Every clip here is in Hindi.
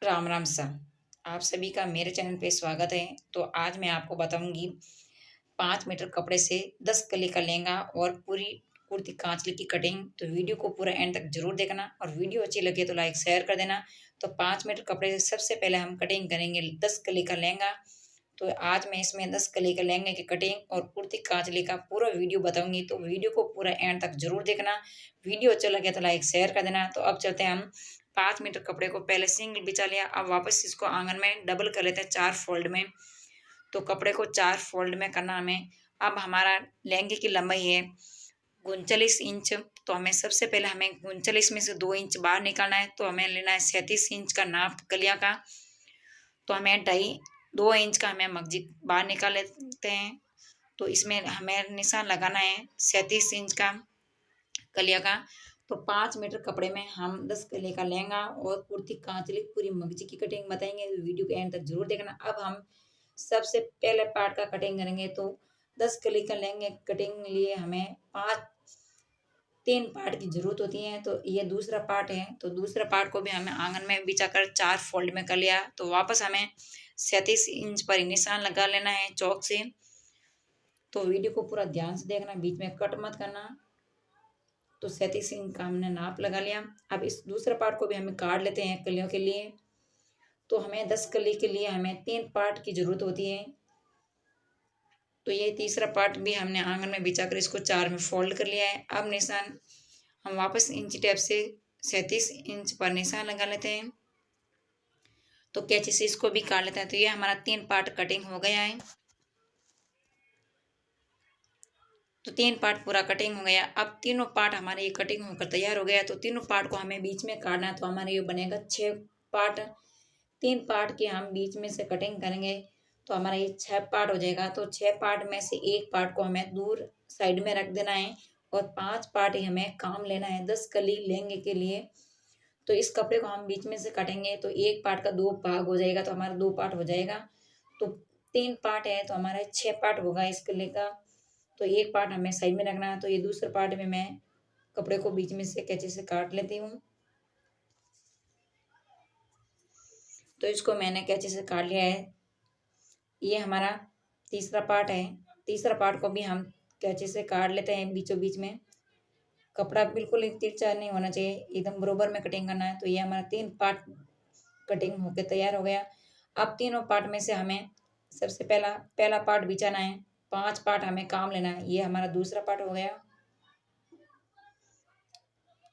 राम राम सा। आप सभी का मेरे चैनल पे स्वागत है। तो आज मैं आपको बताऊंगी 5 मीटर कपड़े से 10 कली का लहंगा और पूरी कुर्ती कांचली की कटिंग। तो वीडियो को पूरा एंड तक जरूर देखना और वीडियो अच्छी लगे तो लाइक शेयर कर देना। तो 5 मीटर कपड़े से सबसे पहले हम कटिंग करेंगे 10 कली का लहंगा। तो आज मैं इसमें 10 कली के लहंगे की कटिंग और कुर्ती कांचली का पूरा वीडियो बताऊंगी। तो वीडियो को पूरा एंड तक जरूर देखना। वीडियो अच्छा लगे तो लाइक शेयर कर देना। तो अब चलते हैं हम 5 मीटर कपड़े को पहले सिंगल बिछा लिया, अब वापस इसको आंगन में डबल कर लेते हैं 4 फोल्ड में। तो कपड़े को 4 फोल्ड में करना हमें। अब हमारा लहंगे की लंबाई है 39 इंच। तो हमें सबसे पहले हमें 39 में से 2 इंच बाहर निकालना है। तो हमें लेना है 37 इंच का नाप कलिया का। तो हमें 2.5 इंच का हमें मगजी बाहर निकाल लेते हैं। तो इसमें हमें निशान लगाना है 37 इंच का कलिया का। तो 5 मीटर कपड़े में हम 10 कली का लहंगा और कुर्ती कांचली पूरी मगजी की कटिंग बताएंगे। वीडियो के एंड तक जरूर देखना। अब हम सबसे पहले पार्ट का कटिंग करेंगे। तो 10 कली का लहंगे कटिंग लिए हमें 3 पार्ट की जरूरत होती है। तो ये दूसरा पार्ट है। तो दूसरा पार्ट को भी हमें आंगन में बिछा कर 4 फोल्ड में कर लिया। तो वापस हमें 37 इंच पर ही निशान लगा लेना है चौक से। तो वीडियो को पूरा ध्यान से देखना, बीच में कट मत करना। तो 37 इंच का हमने नाप लगा लिया। अब इस दूसरे पार्ट को भी हमें काट लेते हैं कलियों के लिए। तो हमें 10 कली के लिए हमें 3 पार्ट की जरूरत होती है। तो ये तीसरा पार्ट भी हमने आंगन में बिछा कर इसको 4 में फोल्ड कर लिया है। अब निशान हम वापस इंची टेप से 37 इंच पर निशान लगा लेते हैं। तो कैंची से इसको भी काट लेते हैं। तो ये हमारा 3 पार्ट कटिंग हो गया है। तो 3 पार्ट पूरा कटिंग हो गया। अब तीनों पार्ट हमारे ये कटिंग होकर तैयार हो गया। तो तीनों पार्ट को हमें बीच में काटना है। तो हमारे ये बनेगा 6 पार्ट। 3 पार्ट की हम बीच में से कटिंग करेंगे। तो हमारा ये 6 पार्ट हो जाएगा। तो 6 पार्ट में से एक पार्ट को हमें दूर साइड में रख देना है और 5 पार्ट ही हमें काम लेना है 10 कली लहंगे के लिए। तो इस कपड़े को हम बीच में से काटेंगे तो एक पार्ट का 2 भाग हो जाएगा। तो हमारा 2 पार्ट हो जाएगा। तो 3 पार्ट है तो हमारा 6 पार्ट होगा इस कली का। तो एक पार्ट हमें साइड में रखना है। तो ये दूसरे पार्ट में मैं कपड़े को बीच में से कैंची से काट लेती हूँ। तो इसको मैंने कैंची से काट लिया है। ये हमारा तीसरा पार्ट है। तीसरा पार्ट को भी हम कैंची से काट लेते हैं बीचों बीच में। कपड़ा बिल्कुल तिरछा नहीं होना चाहिए, एकदम बरोबर में कटिंग करना है। तो ये हमारा 3 पार्ट कटिंग होके तैयार हो गया। अब तीनों पार्ट में से हमें सबसे पहला पहला पार्ट बिछाना है। 5 पार्ट हमें काम लेना है। ये हमारा दूसरा पार्ट हो गया।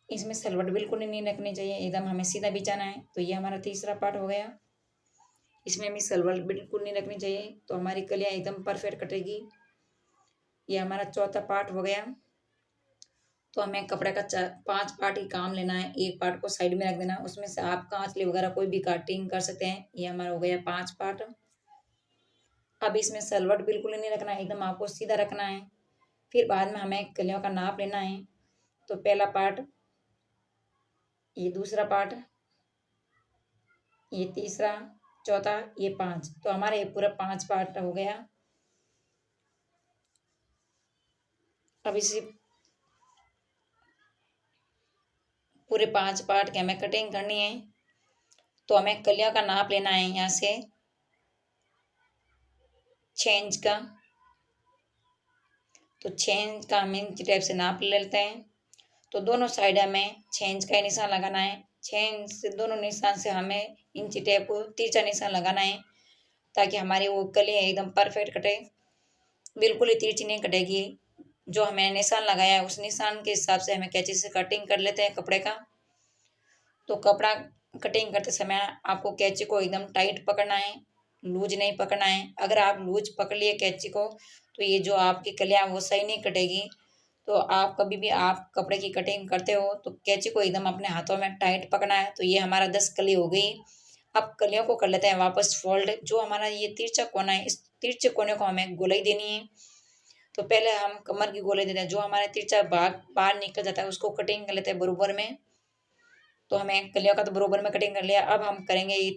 इसमें सलवट बिल्कुल नहीं रखनी चाहिए, एकदम हमें सीधा बिछाना है। तो ये हमारा तीसरा पार्ट हो गया। इसमें भी सलवट बिल्कुल नहीं रखनी चाहिए। तो हमारी कलियाँ एकदम परफेक्ट कटेगी। ये हमारा चौथा पार्ट हो गया। तो हमें कपड़े का 5 पार्ट ही काम लेना है। एक पार्ट को साइड में रख देना, उसमें से आप कांचली वगैरह कोई भी कटिंग कर सकते हैं। ये हमारा हो गया 5 पार्ट। अब इसमें सलवट बिल्कुल ही नहीं रखना है, एकदम आपको सीधा रखना है। फिर बाद में हमें कलियों का नाप लेना है। तो पहला पार्ट, ये दूसरा पार्ट, ये तीसरा, चौथा, ये 5। तो हमारे ये पूरा 5 पार्ट हो गया। अब इसी पूरे 5 पार्ट की हमें कटिंग करनी है। तो हमें कलियों का नाप लेना है यहाँ से 6 इंच का। तो 6 इंच का हम इंच टेप से नाप लेते हैं। तो दोनों साइड हमें 6 इंच का ही निशान लगाना है। 6 इंच से दोनों निशान से हमें इंची टेप को तिरछा निशान लगाना है ताकि हमारी वो कलियाँ एकदम परफेक्ट कटे। बिल्कुल ही तिरछी नहीं कटेगी। जो हमें निशान लगाया है उस निशान के हिसाब से हमें कैंची से कटिंग कर लेते हैं कपड़े का। तो कपड़ा कटिंग करते समय आपको कैंची को एकदम टाइट पकड़ना है, लूज नहीं पकड़ना है। अगर आप लूज पकड़ लिए कैंची को तो ये जो आपकी कलियाँ वो सही नहीं कटेगी। तो आप कभी भी आप कपड़े की कटिंग करते हो तो कैंची को एकदम अपने हाथों में टाइट पकड़ना है। तो ये हमारा 10 कली हो गई। अब कलियों को कर लेते हैं वापस फोल्ड। जो हमारा ये तिरछा कोना है, इस तिरछे कोने को हमें गोलाई देनी है। तो पहले हम कमर की गोलाई देते हैं। जो हमारा तिरछा भाग बाहर निकल जाता है उसको कटिंग कर लेते हैं बरोबर में। तो हमें कलियों का तो बरोबर में कटिंग कर लिया। अब हम करेंगे ये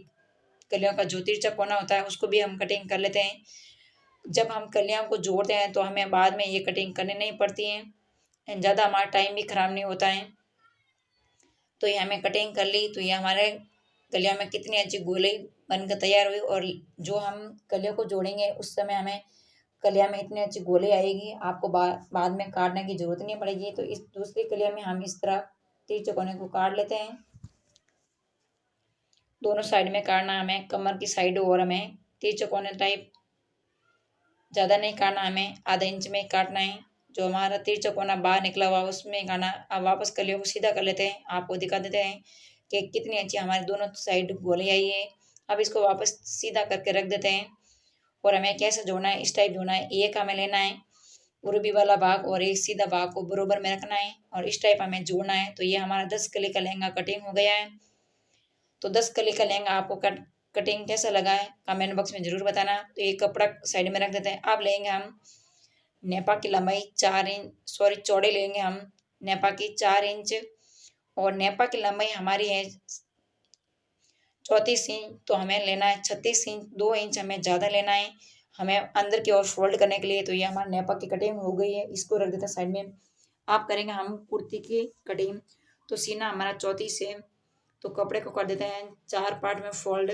कलियों का जो तिरछा कोना होता है उसको भी हम कटिंग कर लेते हैं। जब हम कलियों को जोड़ते हैं तो हमें बाद में ये कटिंग करनी नहीं पड़ती है, ज़्यादा हमारा टाइम भी खराब नहीं होता है। तो ये हमें कटिंग कर ली। तो ये हमारे कलिया में कितनी अच्छी गोलाई बनकर तैयार हुई। और जो हम कलिया को जोड़ेंगे उस समय हमें कलिया में इतनी अच्छी गोली आएगी, आपको बाद में काटने की जरूरत नहीं पड़ेगी। तो इस दूसरी कलिया में हम इस तरह तीर चौकोने को काट लेते हैं। दोनों साइड में काटना हमें, कमर की साइड, और हमें तीर चौकोने टाइप ज़्यादा नहीं काटना, हमें आधा इंच में काटना है। जो हमारा तीर चौकोना बाहर निकला हुआ उसमें काटना। अब वापस कलियों को सीधा कर लेते हैं, आपको दिखा देते हैं कि कितनी अच्छी हमारी दोनों साइड गोली आई है। अब इसको वापस सीधा करके रख देते हैं। और हमें कैसे जोड़ना है, इस टाइप जोड़ना है। एक हमें लेना है पूर्वी वाला भाग और एक सीधा भाग को बरोबर में रखना है और इस टाइप हमें जोड़ना है। तो ये हमारा 10 कली का लहंगा कटिंग हो गया है। तो 10 कली का लहंगा आपको कटिंग कैसा लगा है कमेंट बॉक्स में जरूर बताना। तो ये कपड़ा साइड में रख देते हैं। अब लेंगे हम नेपा की लंबाई 4 इंच, सॉरी चौड़े लेंगे हम नेपा की 4 इंच, और नेपा की लंबाई हमारी है 34 इंच। तो हमें लेना है 36 इंच, 2 इंच हमें ज़्यादा लेना है हमें अंदर की ओर फोल्ड करने के लिए। तो ये हमारा नेपा की कटिंग हो गई है, इसको रख देते हैं साइड में। आप करेंगे हम कुर्ती की कटिंग। तो सीना हमारा 34 है, तो कपड़े को कर देते हैं 4 पार्ट में फोल्ड।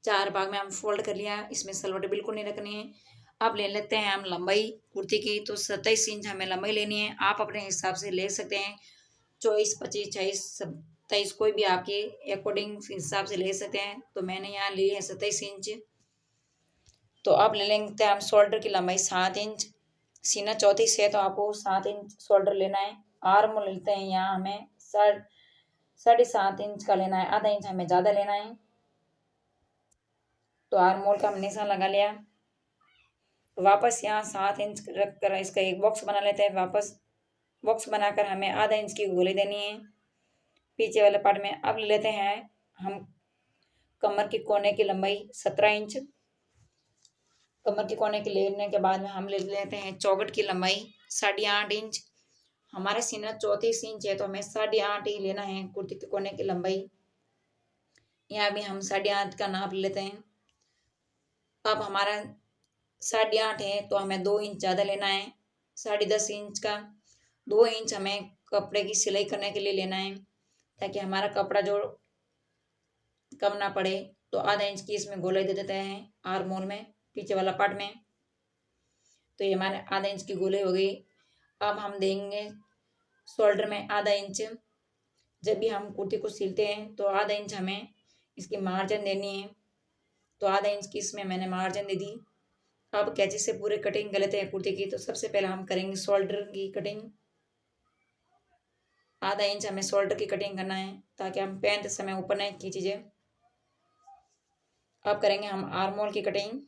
4 भाग में हम फोल्ड कर लिया, इसमें सलवट बिल्कुल नहीं रखनी है। अब ले लेते हैं हम लंबाई कुर्ती की। तो 27 इंच हमें लंबाई लेनी है, आप अपने हिसाब से ले सकते हैं 24, 25, 26, 27, कोई भी आपके अकॉर्डिंग हिसाब से ले सकते हैं। तो मैंने यहाँ ली है 27 इंच। तो आप ले लेंगे हम शोल्डर की लंबाई 7 इंच। सीना 34 है तो आपको 7 इंच शोल्डर लेना है। आर्म लेते हैं यहाँ हमें 7.5 इंच का लेना है, आधा इंच हमें ज़्यादा लेना है। तो आर्म होल का हम निशान लगा लिया। वापस यहाँ 7 इंच रख कर इसका एक बॉक्स बना लेते हैं। वापस बॉक्स बनाकर हमें आधा इंच की गोली देनी है पीछे वाले पार्ट में। अब ले लेते हैं हम कमर के कोने की लंबाई 17 इंच। कमर के कोने के लेने के बाद में हम ले लेते हैं चौगट की लंबाई 8.5 इंच। हमारा सीना 34 इंच है तो हमें 8.5 ही लेना है कुर्ती के कोने की लंबाई। यहाँ भी हम 8.5 का नाप लेते हैं। अब हमारा 8.5 है तो हमें 2 इंच ज़्यादा लेना है, 10.5 इंच का। 2 इंच हमें कपड़े की सिलाई करने के लिए लेना है ताकि हमारा कपड़ा जो कम ना पड़े। तो आधा इंच की इसमें गोलाई दे देते हैं आर्म होल में, पीछे वाला पार्ट में। तो ये हमारे आधा इंच की गोलाई हो गई। अब हम देंगे शोल्डर में आधा इंच। जब भी हम कुर्ती को सिलते हैं तो आधा इंच हमें इसकी मार्जिन देनी है। तो आधा इंच की इसमें मैंने मार्जिन दे दी। अब कैंची से पूरे कटिंग कर लेते हैं कुर्ती की। तो सबसे पहले हम करेंगे शोल्डर की कटिंग। आधा इंच हमें शोल्डर की कटिंग करना है ताकि हम पहनते समय ऊपर नहीं खींची जाए। अब करेंगे हम आर्म होल की कटिंग।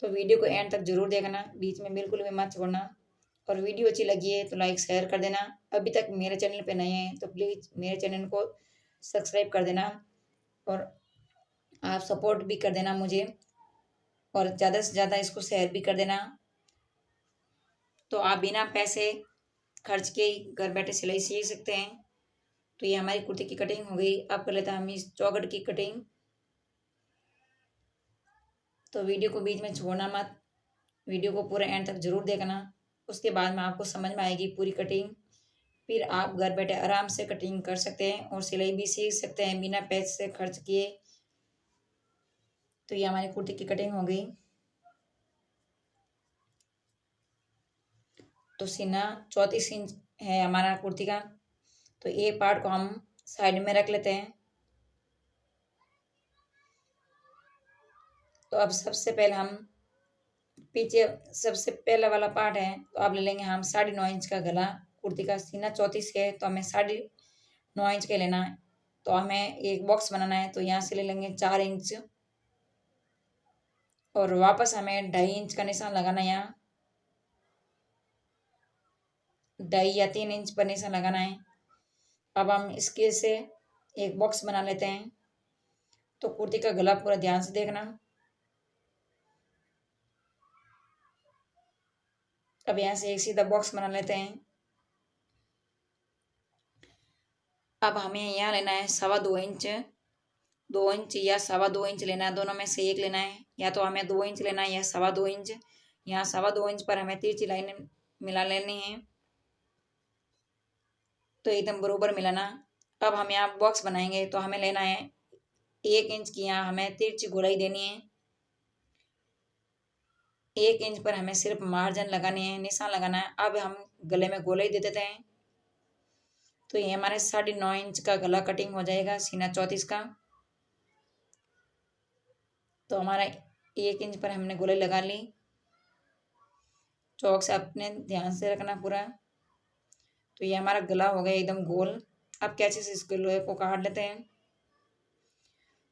तो वीडियो को एंड तक जरूर देखना, बीच में बिल्कुल भी मत छोड़ना। और वीडियो अच्छी लगी है तो लाइक शेयर कर देना। अभी तक मेरे चैनल पे नए हैं तो प्लीज़ मेरे चैनल को सब्सक्राइब कर देना और आप सपोर्ट भी कर देना मुझे, और ज़्यादा से ज़्यादा इसको शेयर भी कर देना। तो आप बिना पैसे खर्च के ही घर बैठे सिलाई सीख सकते हैं। तो ये हमारी कुर्ती की कटिंग हो गई। अब कर लेते हैं हम इस चौगट की कटिंग। तो वीडियो को बीच में छोड़ना मत, वीडियो को पूरे एंड तक जरूर देखना। उसके बाद में आपको समझ में आएगी पूरी कटिंग। फिर आप घर बैठे आराम से कटिंग कर सकते हैं और सिलाई भी सीख सकते हैं बिना पैसे खर्च किए। तो ये हमारी कुर्ती की कटिंग हो गई। तो सीना 34 इंच है हमारा कुर्ती का। तो एक पार्ट को हम साइड में रख लेते हैं। तो अब सबसे पहले हम पीछे सबसे पहला वाला पार्ट है तो अब ले लेंगे हम 9.5 इंच का गला। कुर्ती का सीना 34 है तो हमें 9.5 इंच का लेना है। तो हमें एक बॉक्स बनाना है तो यहाँ से ले लेंगे 4 इंच और वापस हमें 2.5 इंच का निशान लगाना है। यहाँ 2.5 या 3 इंच पर निशान लगाना है। अब हम इसके से एक बॉक्स बना लेते हैं। तो कुर्ती का गला पूरा ध्यान से देखना। अब यहाँ से एक सीधा बॉक्स बना लेते हैं। अब हमें यहाँ लेना है 2.25 इंच, 2 इंच या 2.25 इंच लेना है, दोनों में से एक लेना है। या तो हमें 2 इंच लेना है या 2.25 इंच। यहाँ 2.25 इंच पर हमें तिरछी लाइन मिला लेनी है। तो एकदम बरोबर मिलाना। अब हम यहाँ बॉक्स बनाएंगे तो हमें लेना है 1 इंच की, यहाँ हमें तिरछी गोलाई देनी है। 1 इंच पर हमें सिर्फ मार्जिन लगानी है, निशान लगाना है। अब हम गले में गोलाई दे देते हैं। तो ये हमारे 9.5 इंच का गला कटिंग हो जाएगा सीना 34 का। तो हमारा 1 इंच पर हमने गोलाई लगा ली। चौक से अपने ध्यान से रखना पूरा। तो ये हमारा गला हो गया एकदम गोल। अब कैसे से इसके लोहे को काट लेते हैं।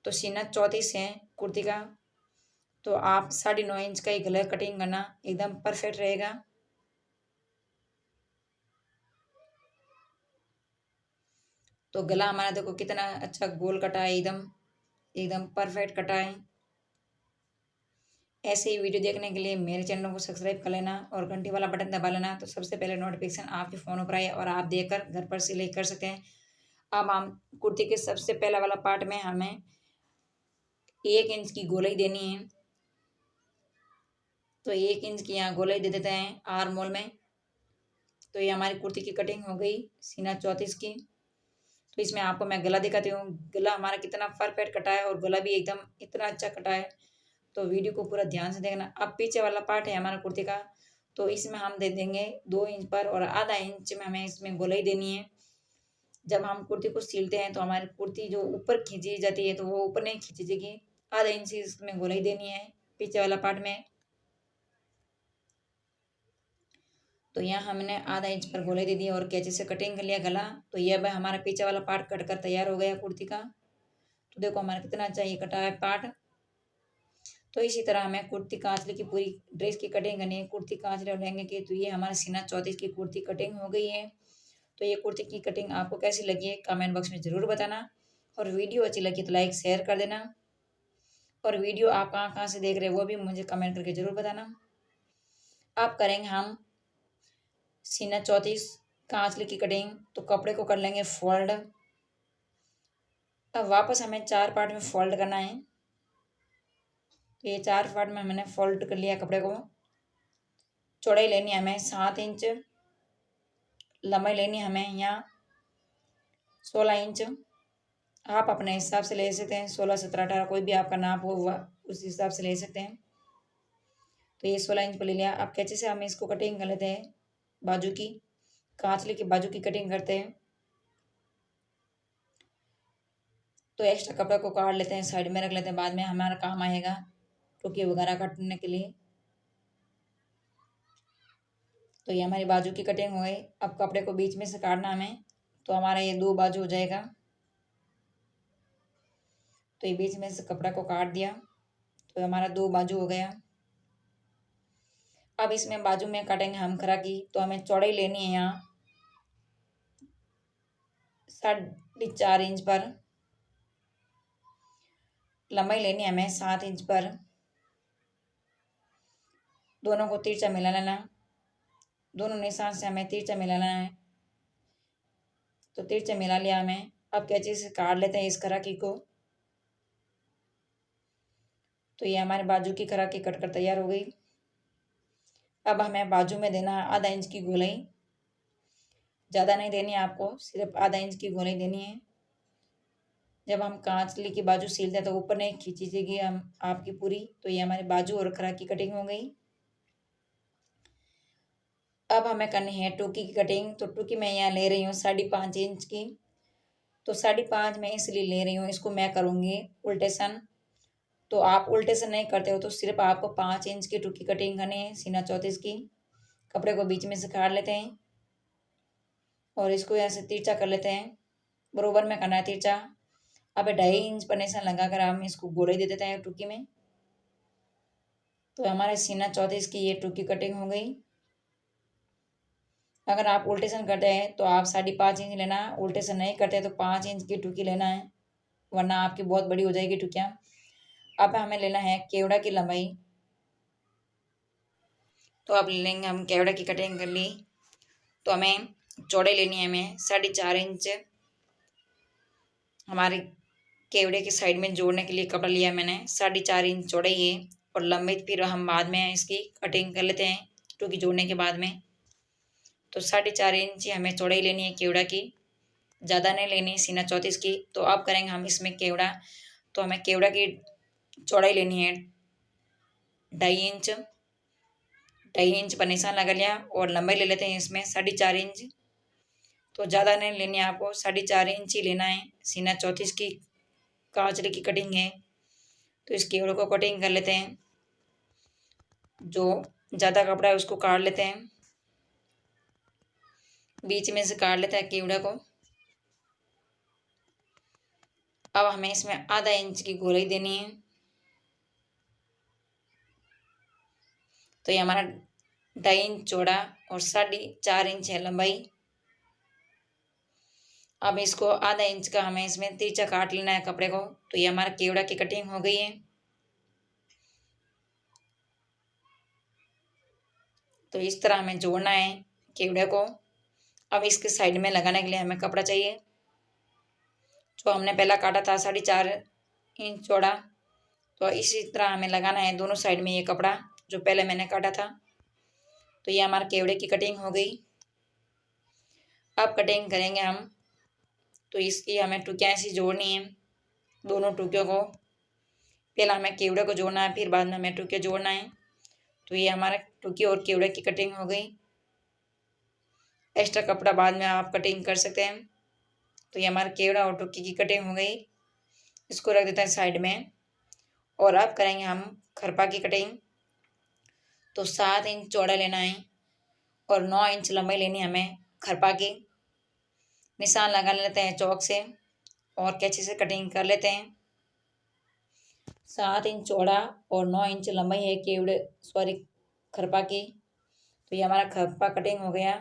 तो सीना 34 है कुर्ती का, तो आप 9.5 इंच का ही गला कटिंग करना, एकदम परफेक्ट रहेगा। तो गला हमारा देखो कितना अच्छा गोल कटा है, एकदम एकदम परफेक्ट कटा है। ऐसे ही वीडियो देखने के लिए मेरे चैनल को सब्सक्राइब कर लेना और घंटी वाला बटन दबा लेना, तो सबसे पहले नोटिफिकेशन आपके फ़ोन पर आए और आप देखकर घर पर सिलाई कर सकते हैं। अब हम कुर्ती के सबसे पहला वाला पार्ट में हमें 1 इंच की गोलाई देनी है। तो 1 इंच की यहाँ गोलाई दे देते हैं आर्म होल में। तो ये हमारी कुर्ती की कटिंग हो गई सीना 34 की। तो इसमें आपको मैं गला दिखाती हूँ, गला हमारा कितना परफेक्ट कटा है और गला भी एकदम इतना अच्छा कटा है। तो वीडियो को पूरा ध्यान से देखना। अब पीछे वाला पार्ट है हमारा कुर्ती का, तो इसमें हम दे देंगे 2 इंच पर और आधा इंच में हमें इसमें गोलाई देनी है। जब हम कुर्ती को सिलते हैं तो हमारी कुर्ती जो ऊपर खींची जाती है तो वो ऊपर नहीं खींची जाएगी, आधा इंच इसमें गोलाई देनी है पीछे वाला पार्ट में। तो यहाँ हमने आधा इंच पर गोलाई दे दी और कैंची से कटिंग कर लिया गला। तो यह अब हमारा पीछे वाला पार्ट कट कर तैयार हो गया कुर्ती का। तो देखो हमारा कितना अच्छा ये कटा है पार्ट। तो इसी तरह हमें कुर्ती कांचले की पूरी ड्रेस की कटिंग करनी है, कुर्ती कांचले और लहंगे की। तो ये हमारा सीना 34 की कुर्ती कटिंग हो गई है। तो ये कुर्ती की कटिंग आपको कैसी लगी है कमेंट बॉक्स में ज़रूर बताना, और वीडियो अच्छी लगी तो लाइक शेयर कर देना, और वीडियो आप कहाँ कहाँ से देख रहे हो वो भी मुझे कमेंट करके ज़रूर बताना। अब करेंगे हम सीना 34 कांचले की कटिंग। तो कपड़े को कर लेंगे फोल्ड। अब वापस हमें 4 पार्ट में फोल्ड करना है। तो ये 4 पार्ट में मैंने फोल्ड कर लिया कपड़े को। चौड़ाई लेनी है हमें 7 इंच, लंबाई लेनी है हमें यहाँ 16 इंच। आप अपने हिसाब से ले सकते हैं, 16, 17, 18 कोई भी आपका नाप हो वह उस हिसाब से ले सकते हैं। तो ये 16 इंच पर ले लिया। अब कैंची से हम इसको कटिंग कर लेते हैं बाजू की, कांचले की बाजू की कटिंग करते हैं। तो एक्स्ट्रा कपड़ा को काट लेते हैं, साइड में रख लेते हैं, बाद में हमारा काम आएगा टोकी वगैरह काटने के लिए। तो ये हमारी बाजू की कटिंग हो गई। अब कपड़े को बीच में से काटना हमें, तो हमारा ये 2 बाजू हो जाएगा। तो ये बीच में से कपड़ा को काट दिया, तो हमारा 2 बाजू हो गया। अब इसमें बाजू में काटेंगे हम खरा की। तो हमें चौड़ाई लेनी है यहाँ 4.5 इंच पर, लंबाई लेनी है हमें 7 इंच पर। दोनों को तिरछा मिला लेना, दोनों निशान से हमें तिरछा मिला लेना है। तो तिरछा मिला लिया हमें। अब कैंची से काट लेते हैं इस खराकी को। तो ये हमारे बाजू की खराकी कट कर तैयार हो गई। अब हमें बाजू में देना है आधा इंच की गोलाई। ज़्यादा नहीं देनी है आपको, सिर्फ आधा इंच की गोलाई देनी है। जब हम कांचली की बाजू सीलते हैं तो ऊपर नहीं खींची जाएगी हम आपकी पूरी। तो ये हमारी बाजू और खराकी कटिंग हो गई। अब हमें करनी है टोकी की कटिंग। तो टोकी मैं यहाँ ले रही हूँ 5.5 इंच की। तो 5.5 मैं इसलिए ले रही हूँ, इसको मैं करूँगी उल्टेशन। तो आप उल्टेशन नहीं करते हो तो सिर्फ आपको 5 इंच की टोकी कटिंग करनी है सीना 34 की। कपड़े को बीच में से काट लेते हैं और इसको यहाँ से तिरछा कर लेते हैं, बरोबर में करना है तिरछा। अब 2.5 इंच पर निशान लगाकर हम इसको गोलाई दे देते हैं टोकी में। तो हमारे सीना 34 की ये टोकी कटिंग हो गई। अगर आप उल्टेशन करते हैं तो आप 5.5 इंच लेना, उल्टेशन नहीं करते तो 5 इंच की टोकी लेना है, वरना आपकी बहुत बड़ी हो जाएगी टोकियाँ। अब हमें लेना है केवड़ा की लंबाई। तो अब लेंगे हम केवड़ा की कटिंग कर ली। तो हमें चौड़ाई लेनी है हमें 4.5 इंच। हमारे केवड़े की साइड में जोड़ने के लिए कपड़ा लिया मैंने 4.5 इंच चौड़ाई है, और लंबाई फिर हम बाद में इसकी कटिंग कर लेते हैं टोकी जोड़ने के बाद में। तो 4.5 इंच हमें चौड़ाई लेनी है केवड़ा की। ज़्यादा नहीं लेनी, सीना 34 की। तो अब करेंगे हम इसमें केवड़ा। तो हमें केवड़ा की चौड़ाई लेनी है 2.5 इंच। 2.5 इंच पर निशान लगा लिया और लंबाई ले लेते हैं इसमें 4.5 इंच। तो ज़्यादा नहीं लेनी है आपको, 4.5 इंच ही लेना है। सीना 34 की कांचले की कटिंग है। तो इस केवड़े को कटिंग कर लेते हैं। जो ज़्यादा कपड़ा है उसको काट लेते हैं, बीच में से काट लेते हैं केवड़ा को। अब हमें इसमें आधा इंच की गोलाई देनी है। तो ये हमारा 2.5 इंच चौड़ा और 4.5 इंच है लंबाई। अब इसको आधा इंच का हमें इसमें तिरछा काट लेना है कपड़े को। तो ये हमारा केवड़ा की कटिंग हो गई है। तो इस तरह हमें जोड़ना है केवड़े को। अब इसके साइड में लगाने के लिए हमें कपड़ा चाहिए, जो हमने पहला काटा था 4.5 इंच चौड़ा। तो इसी तरह हमें लगाना है दोनों साइड में ये कपड़ा जो पहले मैंने काटा था। तो ये हमारा केवड़े की कटिंग हो गई। अब कटिंग करेंगे हम। तो इसकी हमें टुकियाँ ऐसी जोड़नी है, दोनों टुकियों को। पहले हमें केवड़े को जोड़ना है, फिर बाद में हमें टुकिया जोड़ना है। तो ये हमारा टुकी और केवड़े की कटिंग हो गई। एक्स्ट्रा कपड़ा बाद में आप कटिंग कर सकते हैं। तो ये हमारा केवड़ा और टुकी की कटिंग हो गई। इसको रख देते हैं साइड में। और अब करेंगे हम खरपा की कटिंग। तो 7 इंच चौड़ा लेना है और 9 इंच लंबाई लेनी है हमें खरपा की। निशान लगा लेते हैं चौक से और कैंची से कटिंग कर लेते हैं। 7 इंच चौड़ा और 9 इंच लंबाई है केवड़े सॉरी खरपा की। तो ये हमारा खरपा कटिंग हो गया।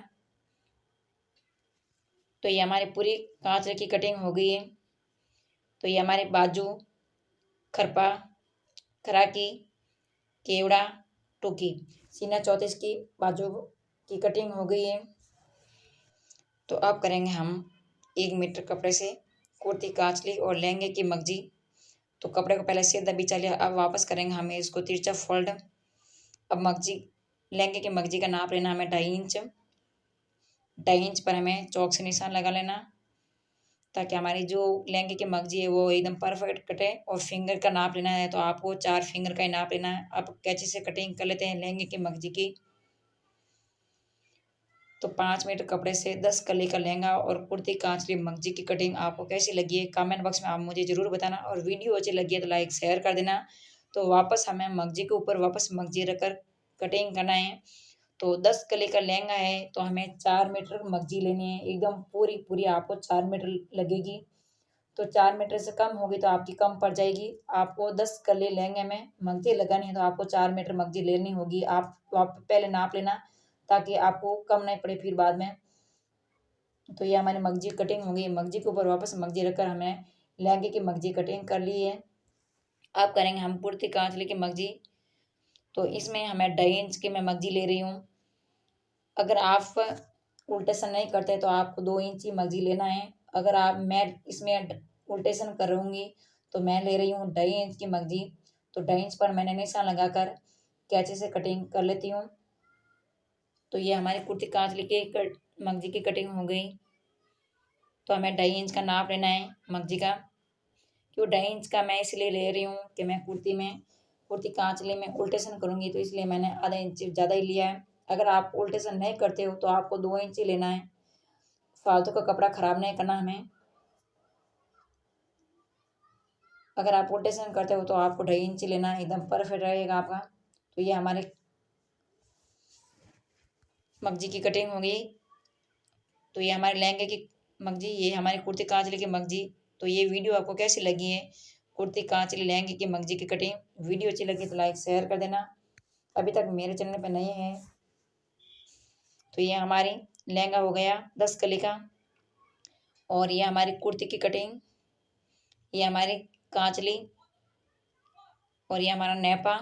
तो ये हमारी पूरी कांच की कटिंग हो गई है। तो ये हमारे बाजू खरपा खराकी केवड़ा टोकी सीना 34 की बाजू की कटिंग हो गई है। तो अब करेंगे हम 1 मीटर कपड़े से कुर्ती कांचली और लहंगे की मगजी। तो कपड़े को पहले सीधा बिछा लिया, अब वापस करेंगे हमें इसको तिरछा फोल्ड। अब मगजी लहंगे की मगजी का नाप लेना हमें 2.5 इंच। 2.5 इंच पर हमें चौक से निशान लगा लेना, ताकि हमारी जो लहंगे की मगजी है वो एकदम परफेक्ट कटे। और फिंगर का नाप लेना है, तो आपको 4 फिंगर का ही नाप लेना है। अब कैंची से कटिंग कर लेते हैं लहंगे की मगजी की। तो 5 मीटर कपड़े से 10 कली का लहंगा और कुर्ती कांचली मगजी की कटिंग आपको कैसी लगी है कमेंट बॉक्स में आप मुझे ज़रूर बताना। और वीडियो अच्छी लगी है तो लाइक शेयर कर देना। तो वापस हमें मगजी के ऊपर वापस मगजी रखकर कटिंग करना है। तो 10 कली का लहंगा है तो हमें 4 मीटर मगजी लेनी है, एकदम पूरी पूरी आपको 4 मीटर लगेगी। तो 4 मीटर से कम होगी तो आपकी कम पड़ जाएगी। आपको 10 कली लहंगे में मगजी लगानी है तो आपको 4 मीटर मगजी लेनी होगी। आप पहले नाप लेना, ताकि आपको कम नहीं पड़े फिर बाद में। तो ये हमारी मगजी कटिंग हो गई। मगजी के ऊपर वापस मगजी रखकर हमने लहंगे की मगजी कटिंग कर ली है। अब करेंगे हम कुर्ती कांचली की मगजी। तो इसमें हमें 2.5 इंच की मैं मगजी ले रही हूँ। अगर आप उल्टेशन नहीं करते तो आपको 2 इंच ही मगजी लेना है। अगर मैं इसमें उल्टेशन करूँगी तो मैं ले रही हूँ 2.5 इंच की मगजी। तो 2.5 इंच पर मैंने निशान लगाकर कैंची से कटिंग कर लेती हूँ। तो ये हमारी कुर्ती कांचली की मगजी की कटिंग हो गई। तो हमें 2.5 इंच का नाप लेना है मगजी का। क्यों 2.5 इंच का मैं इसलिए ले रही हूँ कि मैं कुर्ती कांचली में उल्टेशन करूँगी, तो इसलिए मैंने आधा इंच ज़्यादा ही लिया है। अगर आप उल्टेशन नहीं करते हो तो आपको 2 इंच ही लेना है, फालतू का कपड़ा ख़राब नहीं करना हमें। अगर आप उल्टेशन करते हो तो आपको 2.5 इंच ही लेना है, एकदम परफेक्ट रहेगा आपका। तो ये हमारे मगजी की कटिंग हो गई। तो ये हमारे लहंगे की मगजी, ये हमारी कुर्ती कांचली की मगजी। तो ये वीडियो आपको कैसी लगी है कुर्ती कांचली लहंगे की मगजी की कटिंग, वीडियो अच्छी लगी तो लाइक शेयर कर देना। अभी तक मेरे चैनल पे नए हैं। तो ये हमारी लहंगा हो गया 10 कली का, और ये हमारी कुर्ती की कटिंग, ये हमारी कांचली, और ये हमारा नेपा,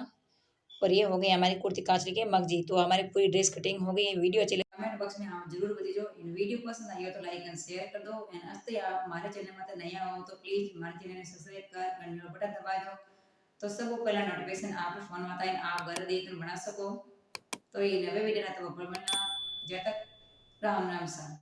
और ये हो गई हमारी कुर्ती कांचली की मगजी। तो हमारी पूरी ड्रेस कटिंग हो गई है। वीडियो अच्छी लगी कमेंट बॉक्स में आप जरूर बताइए। इन वीडियो पसंद आई हो तो लाइक एंड शेयर कर दो। एंड अस्त आप हमारे चैनल में नया हो तो प्लीज हमारे चैनल ने सब्सक्राइब कर घंटी का बटन दबा दो, तो सबको पहला नोटिफिकेशन आपके फोन में आता है, आप घर देख बना सको। तो ये नवे वीडियो ना तो बनना। जब तक राम नाम सा।